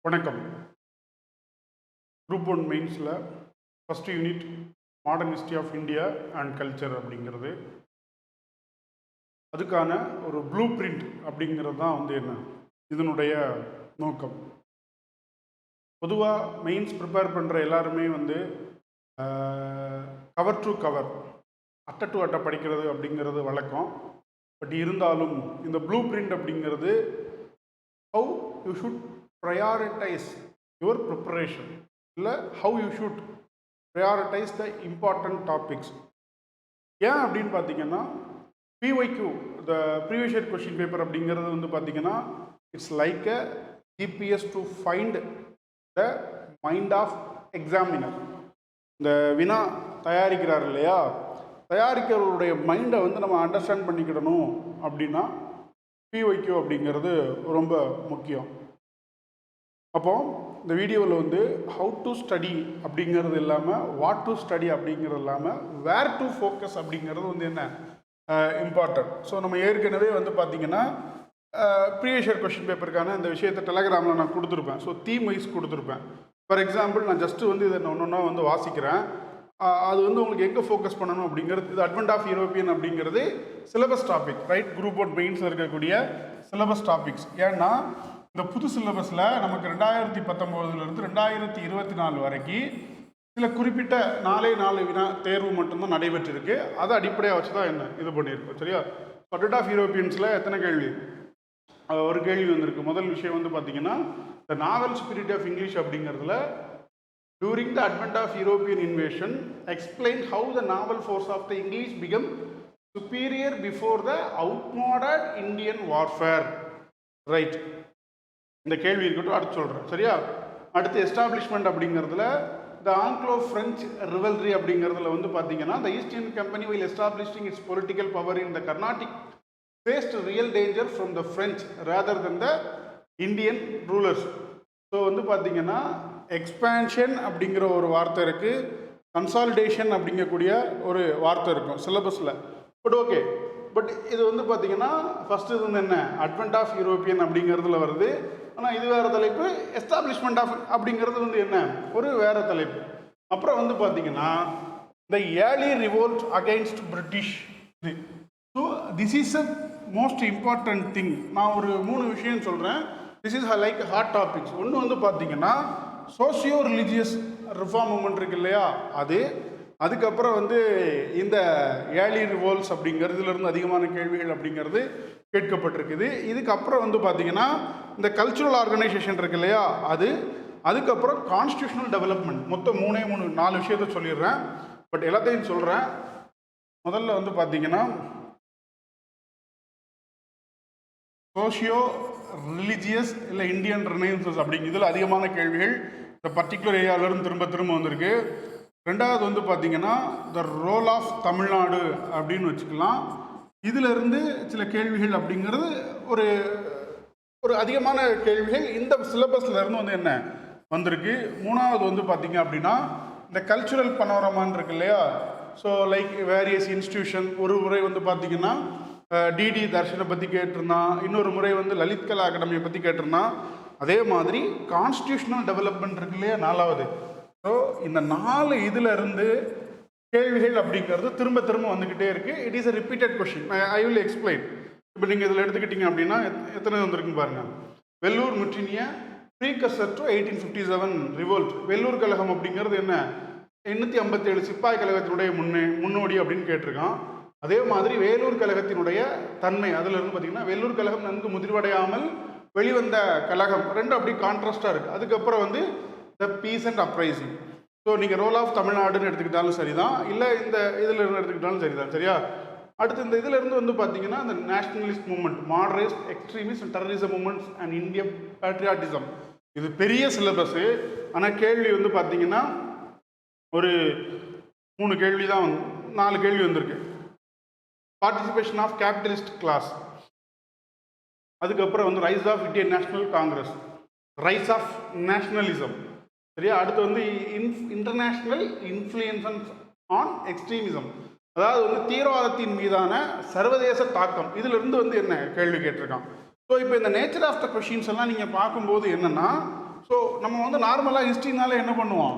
வணக்கம். குரூப் 1 மெயின்ஸில் first unit modern history of India and culture அப்படிங்கிறது, அதுக்கான ஒரு ப்ளூ பிரிண்ட் அப்படிங்கிறது தான் என்ன இதனுடைய நோக்கம். பொதுவாக மெயின்ஸ் ப்ரிப்பேர் பண்ணுற எல்லாருமே கவர் டு கவர், அட்டை டு அட்டை படிக்கிறது அப்படிங்கிறது வழக்கம். பட் இருந்தாலும் இந்த ப்ளூ பிரிண்ட் அப்படிங்கிறது how you should prioritize your preparation, இல்லை how you should prioritize the important topics. ஏன் அப்படின்னு பார்த்தீங்கன்னா, PYQ the previous year question paper அப்படிங்கிறது பார்த்தீங்கன்னா, it's like a GPS to find the mind of examiner. இந்த வினா தயாரிக்கிறார் இல்லையா, தயாரிக்கிறவருடைய மைண்டை நம்ம அண்டர்ஸ்டாண்ட் பண்ணிக்கிடணும் அப்படின்னா PYQ அப்படிங்கிறது ரொம்ப முக்கியம். அப்போது இந்த வீடியோவில் ஹவு டு ஸ்டடி அப்படிங்கிறது இல்லாமல் வாட் டு ஸ்டடி அப்படிங்கிறது இல்லாமல் வேர் டு ஃபோக்கஸ் அப்படிங்கிறது என்ன இம்பார்ட்டன்ட். ஸோ நம்ம ஏற்கனவே பார்த்திங்கன்னா ப்ரீவியஸ் இயர் கொஷின் பேப்பருக்கான இந்த விஷயத்தை டெலகிராமில் நான் கொடுத்துருப்பேன். ஸோ தீம் வைஸ் கொடுத்துருப்பேன். ஃபார் எக்ஸாம்பிள் நான் ஜஸ்ட்டு இதை ஒன்று ஒன்றா வாசிக்கிறேன். அது உங்களுக்கு எங்கே ஃபோக்கஸ் பண்ணணும் அப்படிங்கிறது, இது அட்வென்ட் ஆஃப் யூரோப்பியன் அப்படிங்கிறது சிலபஸ் டாபிக், ரைட்? குரூப் 1 மெயின்ஸில் இருக்கக்கூடிய சிலபஸ் டாபிக்ஸ். ஏன்னா இந்த புது சிலபஸில் நமக்கு 2019 2024 வரைக்கும் சில குறிப்பிட்ட 4 வினா தேர்வு மட்டும்தான் நடைபெற்றிருக்கு. அதை அடிப்படையாக வச்சு தான் இது பண்ணியிருக்கோம், சரியா? அட்வென்ட் ஆஃப் யூரோப்பியன்ஸில் எத்தனை கேள்வி? ஒரு கேள்வி வந்திருக்கு. முதல் விஷயம் பார்த்தீங்கன்னா, the novel spirit of English அப்படிங்கிறதுல, during the advent of European invasion explain how the novel force of the English become superior before the outmoded Indian warfare, right? இந்த கேள்வி இருக்கட்டும், அடுத்து சொல்கிறேன், சரியா? அடுத்து எஸ்டாப்ளிஷ்மெண்ட் அப்படிங்கிறதுல, த ஆங்கிலோ ஃப்ரெஞ்ச் ரிவல்ரி அப்படிங்கிறதுல பார்த்தீங்கன்னா, the East Indian company will establishing its political power in the Carnatic faced real danger from the French rather than the Indian rulers. So பார்த்தீங்கன்னா எக்ஸ்பேன்ஷன் அப்படிங்கிற ஒரு வார்த்தை இருக்குது, கன்சாலிடேஷன் அப்படிங்கக்கூடிய ஒரு வார்த்தை இருக்கும் சிலபஸில். பட் ஓகே, பட் இது பார்த்தீங்கன்னா ஃபஸ்ட்டு இது என்ன அட்வென்ட் ஆஃப் யூரோப்பியன் அப்படிங்கிறதுல வருது. ஆனால் இது வேறு தலைப்பு. எஸ்டாப்ளிஷ்மெண்ட் ஆஃப் அப்படிங்கிறது என்ன ஒரு வேறு தலைப்பு. அப்புறம் பார்த்தீங்கன்னா த early revolt against British. So this is a most important thing. நான் ஒரு 3 விஷயம் சொல்கிறேன். This is like hot topics. ஒன்று பார்த்தீங்கன்னா சோசியோ ரிலீஜியஸ் ரிஃபார்ம் மூமெண்ட் இருக்கு இல்லையா, அதுக்கப்புறம் இந்த ஏர்லி ரிவோல்ட்ஸ் அப்படிங்கிறதுலேருந்து அதிகமான கேள்விகள் அப்படிங்கிறது கேட்கப்பட்டிருக்குது. இதுக்கப்புறம் பார்த்தீங்கன்னா இந்த கல்ச்சுரல் ஆர்கனைசேஷன் இருக்கு இல்லையா, அதுக்கப்புறம் கான்ஸ்டியூஷனல் டெவலப்மெண்ட். மொத்தம் 4 விஷயத்த சொல்லிடுறேன், பட் எல்லாத்தையும் சொல்கிறேன். முதல்ல பார்த்தீங்கன்னா சோஷியோ ரிலீஜியஸ் இல்லை இந்தியன் ரெனைசன்ஸ் அப்படிங்கிறதுல அதிகமான கேள்விகள் இந்த பர்டிகுலர் ஏரியாவிலேருந்து திரும்ப வந்திருக்கு. ரெண்டாவது பார்த்தீங்கன்னா த ரோல் ஆஃப் தமிழ்நாடு அப்படின்னு வச்சுக்கலாம். இதிலிருந்து சில கேள்விகள் அப்படிங்கிறது ஒரு அதிகமான கேள்விகள் இந்த சிலபஸில் இருந்து என்ன வந்திருக்கு. மூணாவது பார்த்தீங்க அப்படின்னா இந்த கல்ச்சுரல் பனோரமான்னு இருக்கு இல்லையா. So like various institution. ஒரு முறை பார்த்தீங்கன்னா டிடி தர்ஷனை பற்றி கேட்டிருந்தான், இன்னொரு முறை லலித் கலா அகாடமியை பற்றி கேட்டிருந்தான். அதே மாதிரி கான்ஸ்டியூஷனல் டெவலப்மெண்ட் இருக்கு இல்லையா, 4வது. ஸோ இந்த 4 இதில் இருந்து கேள்விகள் அப்படிங்கிறது திரும்ப வந்துக்கிட்டே இருக்குது. It is a repeated question. I will explain. இப்போ நீங்கள் இதில் எடுத்துக்கிட்டீங்க அப்படின்னா எத்தனை வந்திருக்குன்னு பாருங்கள். Vellore mutiny precursor to 1857 revolt. Vellore கழகம் அப்படிங்கிறது என்ன, 857 சிப்பாய் கழகத்தினுடைய முன்னோடி அப்படின்னு கேட்டிருக்கான். அதே மாதிரி வேலூர் கழகத்தினுடைய தன்மை, அதில் இருந்து பார்த்தீங்கன்னா வெள்ளூர் கழகம் நன்கு முதிர்வடையாமல் வெளிவந்த கழகம், ரெண்டும் அப்படி கான்ட்ராஸ்டாக இருக்குது. அதுக்கப்புறம் the peace and uprising. So நீங்கள் ரோல் ஆஃப் தமிழ்நாடுன்னு எடுத்துக்கிட்டாலும் சரிதான், இல்லை இந்த இதில் இருந்து எடுத்துக்கிட்டாலும் சரிதான், சரியா? அடுத்து இந்த இதில் இருந்து பார்த்தீங்கன்னா இந்த nationalist movement, moderate extremist and terrorism movements and Indian patriotism. இது பெரிய சிலபஸ்ஸு. ஆனால் கேள்வி பார்த்தீங்கன்னா ஒரு 3 கேள்வி தான் 4 கேள்வி வந்திருக்கு. பார்ட்டிசிபேஷன் ஆஃப் கேபிட்டலிஸ்ட் கிளாஸ், அதுக்கப்புறம் rise of Indian National Congress, rise of nationalism, சரியா? அடுத்து இன்டர்நேஷ்னல் இன்ஃப்ளூயன்ஸ் ஆன் எக்ஸ்ட்ரீமிசம், அதாவது தீவிரவாதத்தின் மீதான சர்வதேச தாக்கம். இதிலிருந்து என்ன கேள்வி கேட்டிருக்கான். ஸோ இப்போ இந்த நேச்சர் ஆஃப் த கொஷின்ஸ் எல்லாம் நீங்கள் பார்க்கும்போது என்னென்னா, ஸோ ஸோ நம்ம வந்து நார்மலாக ஹிஸ்ட்ரினால என்ன பண்ணுவோம்,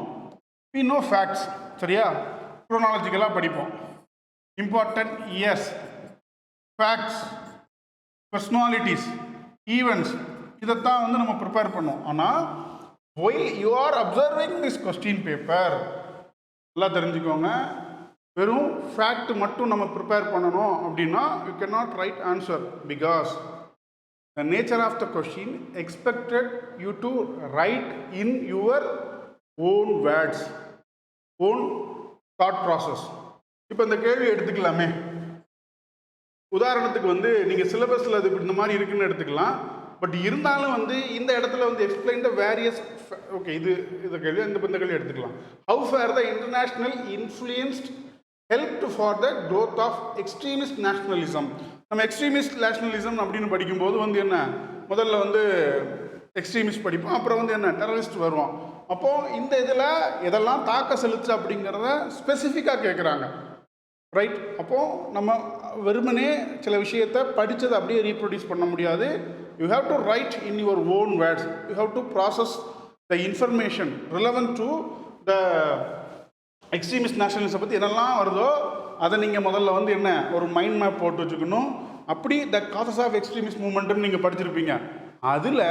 we know facts, சரியா, குரோனாலஜிக்கலாக படிப்போம், important years, facts, personalities, events, இதைத்தான் வந்து நம்ம ப்ரிப்பேர் பண்ணுவோம். ஆனால் while you are observing this question paper, நல்லா தெரிஞ்சுக்கோங்க, வெறும் ஃபேக்ட் மட்டும் நம்ம ப்ரிப்பேர் பண்ணணும் அப்படின்னா you cannot write answer because the nature of the question expected you to write in your own words, own thought process. இப்போ இந்த கேள்வி எடுத்துக்கலாமே, உதாரணத்துக்கு வந்து நீங்கள் சிலபஸில் அது இந்த மாதிரி இருக்குன்னு எடுத்துக்கலாம். பட் இருந்தாலும் வந்து இந்த இடத்துல வந்து எக்ஸ்பிளைன் த வேரியஸ், ஓகே, இது கேள்வி, இந்த கேள்வி எடுத்துக்கலாம். How far the international influenced helped for the growth of extremist nationalism. நம்ம எக்ஸ்ட்ரீமிஸ்ட் நேஷ்னலிசம் அப்படின்னு படிக்கும்போது வந்து என்ன, முதல்ல வந்து எக்ஸ்ட்ரீமிஸ்ட் படிப்போம், அப்புறம் வந்து என்ன டெரரிஸ்ட் வருவோம். அப்போது இந்த இதில் எதெல்லாம் தாக்க செலுத்து அப்படிங்கிறத ஸ்பெசிஃபிக்காக கேட்குறாங்க, ரைட்? அப்போது நம்ம வெறுமனே சில விஷயத்தை படித்ததை அப்படியே ரீப்ரொடியூஸ் பண்ண முடியாது. You have to right in your own words, you have to process the information relevant to the extremist nationalism பற்றி என்னெல்லாம் வருதோ அதை நீங்கள் முதல்ல வந்து என்ன ஒரு மைண்ட் மேப் போட்டு வச்சுக்கணும். அப்படி த காசஸ் ஆஃப் எக்ஸ்ட்ரீமிஸ்ட் மூவ்மெண்ட்டுன்னு நீங்கள் படிச்சிருப்பீங்க. அதில்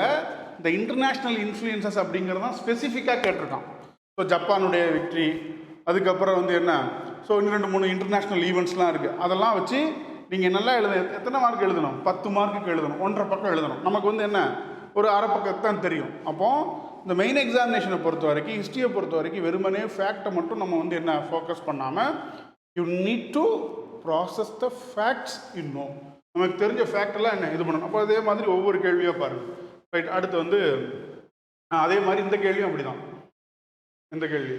இந்த இன்டர்நேஷ்னல் இன்ஃப்ளூயன்சஸ் அப்படிங்கிறது தான் ஸ்பெசிஃபிக்காக கேட்டிருக்கான். ஸோ ஜப்பானுடைய விக்ட்ரி, அதுக்கப்புறம் வந்து என்ன, ஸோ இன்னும் 2-3 இன்டர்நேஷ்னல் ஈவெண்ட்ஸ்லாம் இருக்குது. அதெல்லாம் வச்சு நீங்கள் நல்லா எத்தனை மார்க் எழுதணும், 10 மார்க்குக்கு எழுதணும், 1.5 பக்கம் எழுதணும். நமக்கு வந்து என்ன ஒரு அரை பக்கத்து தான் தெரியும். அப்போது இந்த மெயின் எக்ஸாமினேஷனை பொறுத்த வரைக்கும், ஹிஸ்ட்ரியை பொறுத்த வரைக்கும் வெறுமனே ஃபேக்டை மட்டும் நம்ம வந்து என்ன ஃபோக்கஸ் பண்ணாமல் you need to process the facts இன்னும் நமக்கு தெரிஞ்ச ஃபேக்டெல்லாம் என்ன இது பண்ணணும். அப்போ அதே மாதிரி ஒவ்வொரு கேள்வியாக பாருங்கள், ரைட்? அடுத்து வந்து அதே மாதிரி இந்த கேள்வியும் அப்படி தான். இந்த கேள்வி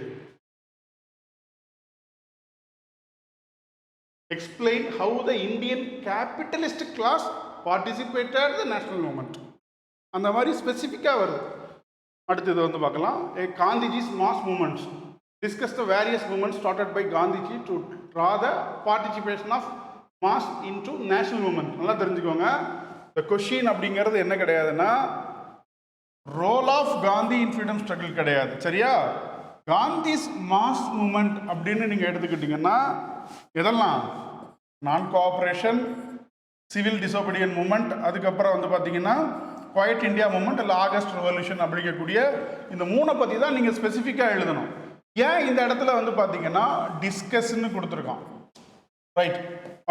explain how the Indian capitalist class participated in the national movement. அந்த மாதிரி ஸ்பெசிஃபிக்காக வருது. அடுத்தது வந்து பார்க்கலாம், Gandhiji's mass movements, discuss the various movements started by Gandhiji to draw the participation of mass into national movement. நல்லா தெரிஞ்சுக்கோங்க, இந்த கொஷின் அப்படிங்கிறது என்ன கிடையாதுன்னா role of Gandhi in freedom struggle கிடையாது, சரியா? காந்திஸ் மாஸ் மூமெண்ட் அப்படின்னு நீங்கள் எடுத்துக்கிட்டிங்கன்னா இதெல்லாம் நான் கோஆப்ரேஷன், சிவில் டிசோபீடியன்ட் மூமெண்ட், அதுக்கப்புறம் வந்து பார்த்தீங்கன்னா குவைட் இந்தியா மூமெண்ட் இல்லை ஆகஸ்ட் ரெவல்யூஷன் அப்படிங்கக்கூடிய இந்த 3 பற்றி தான் நீங்கள் ஸ்பெசிஃபிக்காக எழுதணும். ஏன் இந்த இடத்துல வந்து பார்த்தீங்கன்னா டிஸ்கஸ்ன்னு கொடுத்துருக்கான், ரைட்?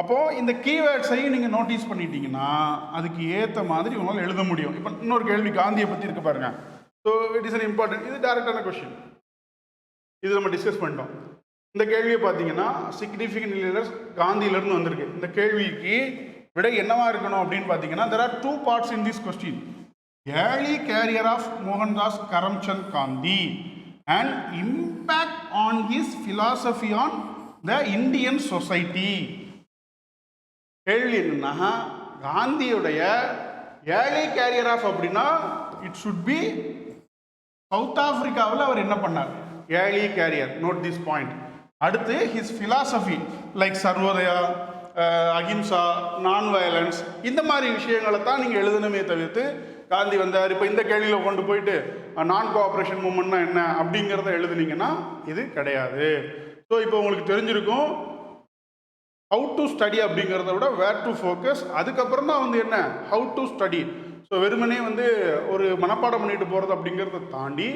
அப்போது இந்த கீவேர்ட்ஸையும் நீங்கள் நோட்டீஸ் பண்ணிட்டீங்கன்னா அதுக்கு ஏற்ற மாதிரி உங்களால் எழுத முடியும். இப்போ இன்னொரு கேள்வி காந்தியை பற்றி இருக்கு பாருங்க. So it is an important, இது டேரக்டான கொஸ்டின், இது நம்ம டிஸ்கஸ் பண்ணிட்டோம். இந்த கேள்வியை பார்த்தீங்கன்னா சிக்னிஃபிகன்ட் லீடர்ஸ் காந்தியிலேருந்து வந்திருக்கு. இந்த கேள்விக்கு விடை என்னவா இருக்கணும் அப்படின்னு பார்த்தீங்கன்னா there are 2 parts in this question. Early career of Mohandas Karamchand Gandhi and impact on his philosophy on the Indian society. கேள்வி என்னன்னா காந்தியுடைய ஏர்லி கேரியர் ஆஃப் அப்படின்னா இட் சுட் பி சவுத் ஆப்பிரிக்காவில் அவர் என்ன பண்ணார், early career, note this point. அடுத்து his philosophy like Sarvodaya, ahimsa, non violence, இந்த மாதிரி விஷயங்களை தான் நீங்கள் எழுதணுமே தவிர்த்து காந்தி வந்தார் இப்போ இந்த கேள்வியில் கொண்டு போயிட்டு நான் கோஆப்ரேஷன் மூமெண்ட்னா என்ன அப்படிங்கிறத எழுதுனீங்கன்னா இது கிடையாது. ஸோ இப்போ உங்களுக்கு தெரிஞ்சிருக்கும் ஹவு டு ஸ்டடி அப்படிங்கிறத விட வேர் டு ஃபோக்கஸ். அதுக்கப்புறம் தான் வந்து என்ன ஹவு டு ஸ்டடி. ஸோ வெறுமனே வந்து ஒரு மனப்பாடம் பண்ணிட்டு போகிறது அப்படிங்கிறத தாண்டி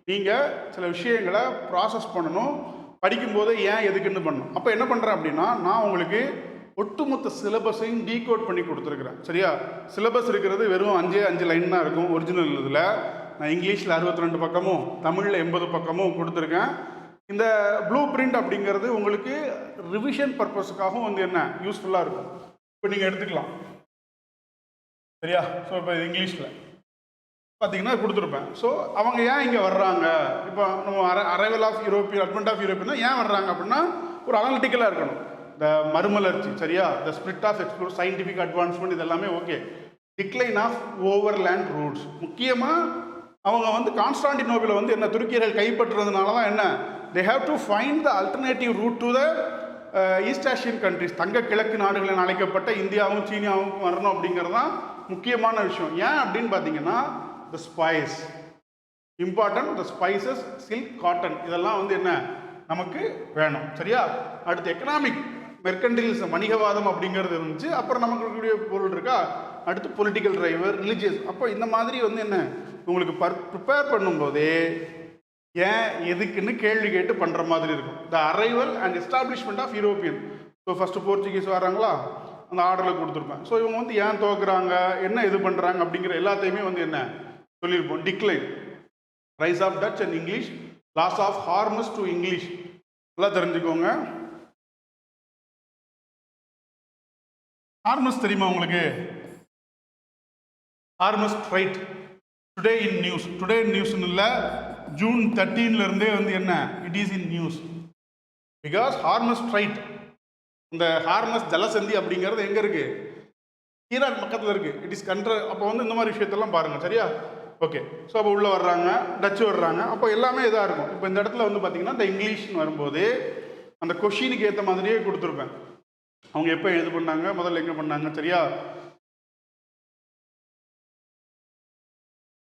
நீங்கள் சில விஷயங்களை ப்ராசஸ் பண்ணணும். படிக்கும்போது ஏன் எதுக்குன்னு பண்ணணும். அப்போ என்ன பண்ணுறேன் அப்படின்னா நான் உங்களுக்கு ஒட்டுமொத்த சிலபஸையும் டீகோட் பண்ணி கொடுத்துருக்குறேன், சரியா? சிலபஸ் இருக்கிறது வெறும் 5 லைன் தான் இருக்கும் ஒரிஜினல். இதில் நான் இங்கிலீஷில் 62 பக்கமும் தமிழில் 80 பக்கமும் கொடுத்துருக்கேன். இந்த ப்ளூ பிரிண்ட் அப்படிங்கிறது உங்களுக்கு ரிவிஷன் பர்பஸுக்காகவும் வந்து என்ன யூஸ்ஃபுல்லாக இருக்கும். இப்போ நீங்கள் எடுத்துக்கலாம், சரியா? ஸோ இப்போ இங்கிலீஷில் பார்த்தீங்கன்னா கொடுத்துருப்பேன். ஸோ அவங்க ஏன் இங்கே வர்றாங்க, இப்போ நம்ம arrival of European, advent of European ஏன் வர்றாங்க அப்படின்னா ஒரு அனாலிட்டிக்கலாக இருக்கணும். த மறுமலர்ச்சி, சரியா? The spirit of explore, scientific advancement, இது எல்லாமே okay. Decline of overland routes, முக்கியமாக அவங்க வந்து கான்ஸ்டாண்டினோபிளை வந்து என்ன துருக்கியர்கள் கைப்பற்றுறதுனால தான் என்ன they have to find the alternative route to the East Asian countries, தங்க கிழக்கு நாடுகளில் அழைக்கப்பட்ட இந்தியாவும் சீனாவும் வரணும் அப்படிங்கிறது தான் முக்கியமான விஷயம். ஏன் அப்படின்னு பார்த்தீங்கன்னா the spice, important. The spices, silk, cotton இதெல்லாம் வந்து என்ன நமக்கு வேணும். சரியா? அடுத்து எக்கனாமிக் மெர்கன்டிலிசம், வணிகவாதம் அப்படிங்கிறது இருந்துச்சு. அப்புறம் நமக்கு இருக்கக்கூடிய பொருள் இருக்கா. அடுத்து பொலிட்டிக்கல் டிரைவர், ரிலிஜியஸ். அப்போ இந்த மாதிரி வந்து என்ன உங்களுக்கு ப்ரிப்பேர் பண்ணும்போதே ஏன் எதுக்குன்னு கேள்வி கேட்டு பண்ணுற மாதிரி இருக்கும். The arrival and establishment of European. So first Portuguese வராங்களா, அந்த ஆர்டரில் கொடுத்துருப்பேன். ஸோ இவங்க வந்து ஏன் தோக்குறாங்க, என்ன இது பண்ணுறாங்க அப்படிங்கிற எல்லாத்தையுமே வந்து என்ன சொல்லியிருப்போம். Decline, rise of Dutch and English, loss of Hormuz to English எல்லாம் தெரிஞ்சுக்கோங்க. ஹார்மஸ் தெரியுமா உங்களுக்கு? Hormuz right. Today in news. Today in நியூஸ்னு இல்லை, ஜூன் 13 வந்து என்ன it is in news. Because Hormuz right, இந்த ஹார்மஸ் ஜலசந்தி அப்படிங்கிறது எங்கே இருக்குது? ஈரான் பக்கத்தில் இருக்குது. இட் இஸ் அப்போ வந்து இந்த மாதிரி விஷயத்தெல்லாம் பாருங்கள். சரியா? ஓகே. ஸோ அப்போ உள்ளே வர்றாங்க, டச்சு வர்றாங்க, அப்போ எல்லாமே இதாக இருக்கும். இப்போ இந்த இடத்துல வந்து பார்த்தீங்கன்னா இந்த இங்கிலீஷ்னு வரும்போது அந்த கொஷினுக்கு ஏற்ற மாதிரியே கொடுத்துருப்பேன். அவங்க எப்போ இது பண்ணாங்க, முதல்ல எங்கே பண்ணாங்க. சரியா?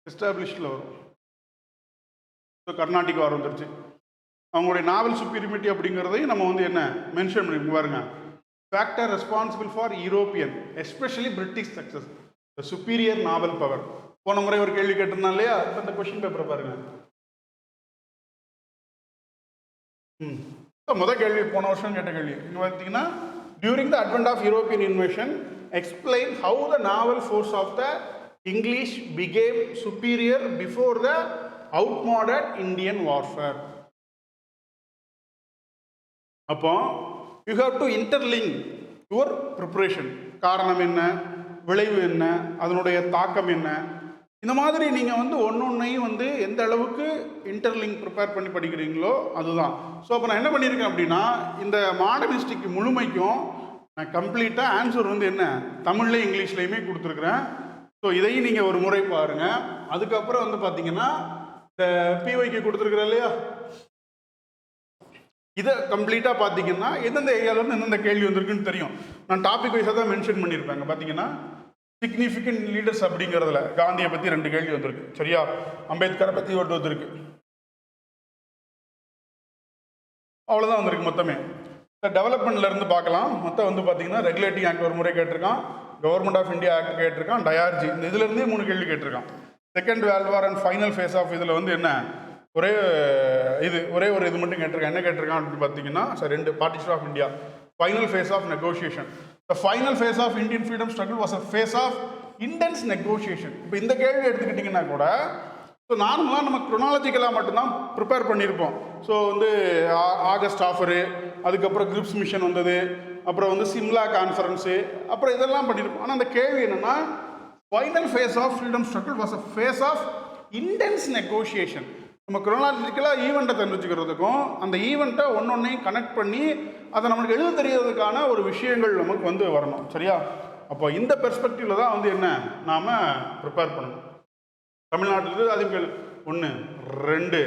எஸ்டாப்ளிஷ்டில் வரும். ஸோ கர்நாடிக் வார் வந்துருச்சு. அவங்களுடைய நாவல் சுப்பீரிமிட்டி அப்படிங்கிறதையும் நம்ம வந்து என்ன மென்ஷன் பண்ணி பாருங்க. Factor responsible for European especially British success, the superior novel power. போன முறை ஒரு கேள்வி கேட்டிருந்தா இல்லையா? இப்போ இந்த கொஸ்டின் பேப்பரை பாருங்க. முதல் கேள்வி போன வருஷம் கேட்ட கேள்வி. இங்கே பார்த்தீங்கன்னா during the advent of European invasion explain how the novel force of the English became superior before the outmoded Indian warfare. அப்போ you have to interlink your preparation. காரணம் என்ன, விளைவு என்ன, அதனுடைய தாக்கம் என்ன, இந்த மாதிரி நீங்கள் வந்து ஒன்றையும் வந்து எந்த அளவுக்கு இன்டர்லிங்க் ப்ரிப்பேர் பண்ணி படிக்கிறீங்களோ அதுதான். ஸோ அப்போ நான் என்ன பண்ணியிருக்கேன் அப்படின்னா, இந்த மாடர்ன் ஹிஸ்ட்ரிக்கு முழுமைக்கும் நான் கம்ப்ளீட்டாக ஆன்சர் வந்து என்ன தமிழ்லேயும் இங்கிலீஷ்லேயுமே கொடுத்துருக்குறேன். ஸோ இதையும் நீங்கள் ஒரு முறை பாருங்கள். அதுக்கப்புறம் வந்து பார்த்தீங்கன்னா இந்த பிஒய்க்கு கொடுத்துருக்குறேன் இல்லையா, இதை கம்ப்ளீட்டாக பார்த்தீங்கன்னா எந்தெந்த ஏரியாவிலேருந்து எந்தெந்த கேள்வி வந்திருக்குன்னு தெரியும். நான் டாபிக் வைஸாக தான் மென்ஷன் பண்ணியிருப்பேங்க. பார்த்தீங்கன்னா சிக்னிஃபிகண்ட் லீடர்ஸ் அப்படிங்கிறதுல காந்தியை பற்றி 2 கேள்வி வந்திருக்கு. சரியா? அம்பேத்கரை பற்றி ஒரு வந்திருக்கு. அவ்வளோதான் வந்திருக்கு மொத்தமே. இந்த டெவலப்மெண்ட்ல இருந்து பார்க்கலாம். மொத்தம் வந்து பார்த்தீங்கன்னா ரெகுலேட்டிங் ஆக்ட் ஒரு முறை கேட்டிருக்கான், கவர்மெண்ட் ஆஃப் இந்தியா ஆக்ட் கேட்டிருக்கான், டயார்ஜி, இந்த இதுலேருந்தே 3 கேள்வி கேட்டிருக்கான். Second World War and final phase of இதில் வந்து என்ன ஒரே ஒரு இது மட்டும் கேட்டிருக்கான். என்ன கேட்டிருக்கான் அப்படின்னு பார்த்தீங்கன்னா, sir 2 partition of India, final phase of negotiation. The final phase of Indian freedom struggle was a phase of intense negotiation. இப்போ இந்த கேள்வி எடுத்துக்கிட்டிங்கன்னா கூட ஸோ நார்மலாக நம்ம க்ரொனாலஜிக்கலாக மட்டும்தான் ப்ரிப்பேர் பண்ணியிருப்போம். ஸோ வந்து ஆகஸ்ட் ஆஃபரு, அதுக்கப்புறம் கிரிப்ஸ் மிஷன் வந்தது, அப்புறம் வந்து சிம்லா கான்ஃபரன்ஸு, அப்புறம் இதெல்லாம் பண்ணியிருப்போம். ஆனால் அந்த கேள்வி என்னென்னா, final phase of freedom struggle was a phase of intense negotiation. நம்ம க்ரொனாலஜிக்கலாக ஈவெண்ட்டை தெரிஞ்சுக்கிறதுக்கும் அந்த ஈவெண்ட்டை ஒன்றொன்னையும் கனெக்ட் பண்ணி அதை நம்மளுக்கு எழுத தெரியறதுக்கான ஒரு விஷயங்கள் நமக்கு வந்து வரணும். சரியா? அப்போ இந்த பெர்ஸ்பெக்டிவில் தான் வந்து என்ன நாம் ப்ரிப்பேர் பண்ணணும். தமிழ்நாட்டில் அதுக்கு 1 2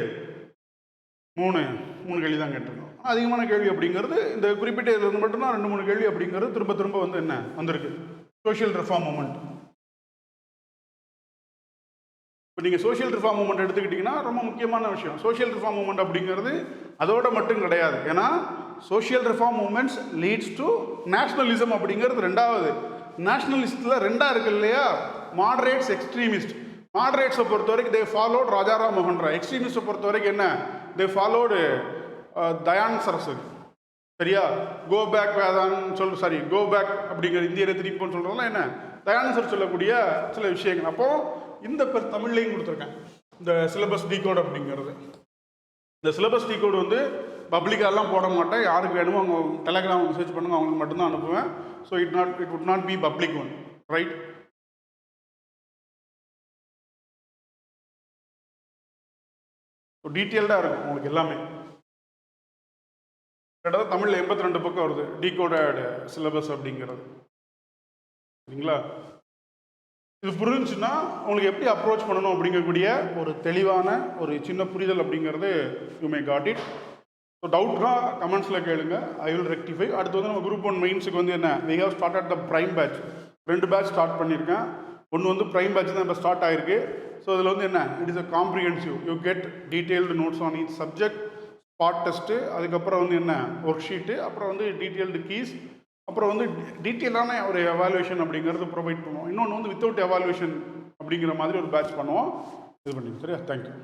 3 கேள்வி தான் கேட்டிருக்கோம். ஆனால் அதிகமான கேள்வி அப்படிங்கிறது இந்த குறிப்பிட்ட இதில் மட்டும்தான் 2-3 கேள்வி அப்படிங்கிறது திரும்ப வந்து என்ன வந்திருக்கு. Social reform movement. இப்போ நீங்கள் சோஷியல் ரிஃபார்ம் மூமெண்ட் எடுத்துக்கிட்டிங்கன்னா ரொம்ப முக்கியமான விஷயம். சோஷியல் ரிஃபார்ம் மூமெண்ட் அப்படிங்கிறது அதோட மட்டும் கிடையாது. ஏன்னா social reform movements leads to nationalism அப்படிங்கிறது 2வது. நேஷனலிஸ்டில் 2 இருக்கு இல்லையா, மாடரேட்ஸ், எக்ஸ்ட்ரீமிஸ்ட். மாடரேட்ஸை பொறுத்த வரைக்கும் தே ஃபாலோட் ராஜாராம் மோகன் ராய். எக்ஸ்ட்ரீமிஸ்ட்டை பொறுத்த வரைக்கும் என்ன, தே ஃபாலோடு தயானந்த் சரஸ்வதி. சரியா? கோ பேக் வேதான் கோ பேக் அப்படிங்கிற இந்தியரை திருப்பின்னு சொல்கிறதெல்லாம் என்ன தயானந்த் சார் சொல்லக்கூடிய சில விஷயங்கள். அப்போது இந்த தமிழ்லையும் கொடுத்துருக்கேன் இந்த சிலபஸ் டீகோட் அப்படிங்கிறது. இந்த சிலபஸ் டீகோடு வந்து பப்ளிக்காலாம் போட மாட்டேன். யாருக்கு வேணுமோ அவங்க டெலகிராம் மெசேஜ் பண்ணுங்க, அவங்களுக்கு மட்டும்தான் அனுப்புவேன். So it would not be public one, right? டீட்டெயில்டாக இருக்கும் உங்களுக்கு எல்லாமே. கிட்டத்தட்ட தமிழில் 82 பக்கம் வருது டீகோடட் சிலபஸ் அப்படிங்கிறது. சரிங்களா? இது புரிஞ்சுன்னா உங்களுக்கு எப்படி அப்ரோச் பண்ணணும் அப்படிங்கக்கூடிய ஒரு தெளிவான ஒரு சின்ன புரிதல் அப்படிங்கிறது you may got it. So டவுட்னா கமெண்ட்ஸில் கேளுங்க, ஐ வில் ரெக்டிஃபை. அடுத்து வந்து நம்ம குரூப் 1 மெயின்ஸுக்கு வந்து என்ன, we have start at the prime batch. 2 batch start பண்ணியிருக்கேன். ஒன்று வந்து ப்ரைம் பேட்ச் தான் இப்போ ஸ்டார்ட் ஆகிருக்கு. ஸோ இதில் வந்து என்ன, it is a comprehensive, you get detailed notes on each subject, spot test, அதுக்கப்புறம் வந்து என்ன ஒர்க் ஷீட்டு, அப்புறம் வந்து டீட்டெயில்டு கீஸ், அப்புறம் வந்து டீட்டெயிலான ஒரு எவாலுவேஷன் அப்படிங்கிறது ப்ரொவைட் பண்ணுவோம். இன்னொன்று வந்து வித்தவுட் எவாலுவேஷன் அப்படிங்கிற மாதிரி ஒரு பேட்ச் பண்ணுவோம். இது பண்ணி சரியா. தேங்க்யூ.